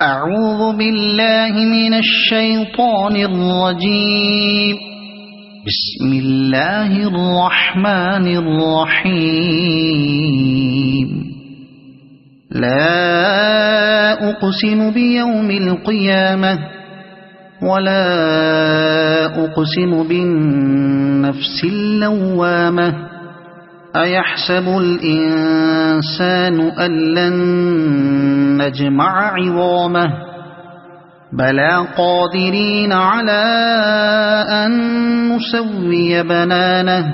أعوذ بالله من الشيطان الرجيم. بسم الله الرحمن الرحيم. لا أقسم بيوم القيامة ولا أقسم بالنفس اللوامة. أيحسب الإنسان أن لن نجمع عظامه بلى قادرين على أن نسوي بنانه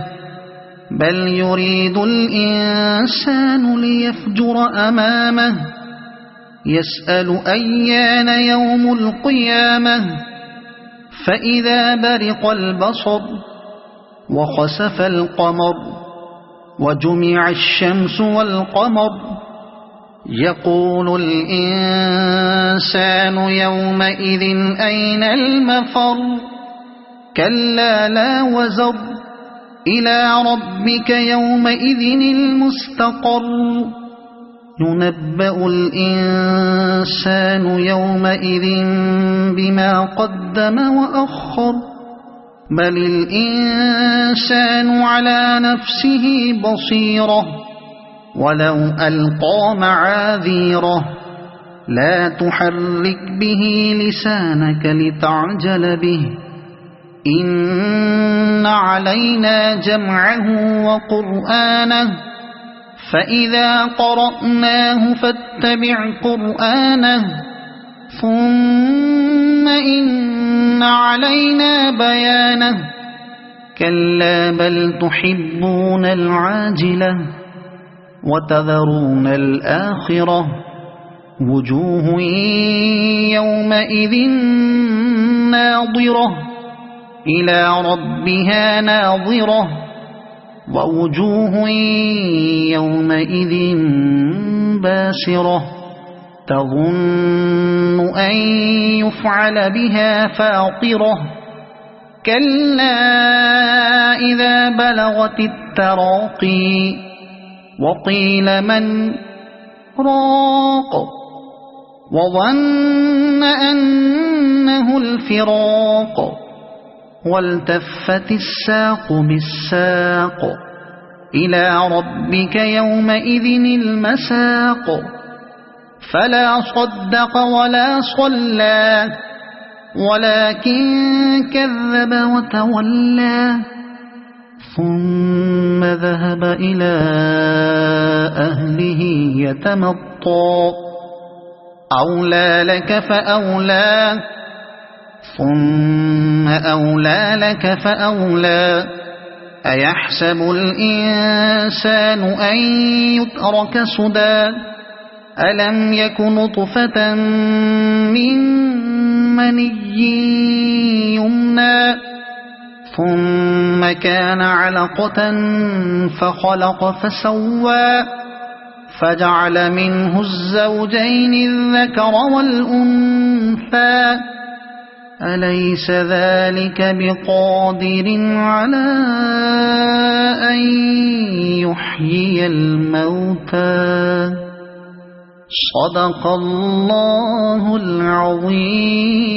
بل يريد الإنسان ليفجر أمامه يسأل أيان يوم القيامة فإذا برق البصر وخسف القمر وجمع الشمس والقمر يقول الإنسان يومئذ أين المفر كلا لا وزر إلى ربك يومئذ المستقر ينبأ الإنسان يومئذ بما قدم وأخر بل الإنسان على نفسه بصيرة ولو ألقى معاذيره لا تحرك به لسانك لتعجل به إن علينا جمعه وقرآنه فإذا قرأناه فاتبع قرآنه ثم إن علينا بيانه كلا بل تحبون العاجلة وتذرون الآخرة وجوه يومئذ ناظرة إلى ربها ناظرة ووجوه يومئذ باسرة تظن أن يفعل بها فاقرة كلا إذا بلغت التراقي وقيل من راق وظن أنه الفراق والتفت الساق بالساق إلى ربك يومئذ المساق فلا صدق ولا صلى ولكن كذب وتولى ثم ذهب إلى أهله يتمطى أولى لك فأولى ثم أولى لك فأولى أيحسب الإنسان أن يترك سدى ألم يك نطفة من مني يمنى ثم كان علقة فخلق فسوى فجعل منه الزوجين الذكر والأنثى أليس ذلك بقادر على أن يحيي الموتى صدق الله العظيم.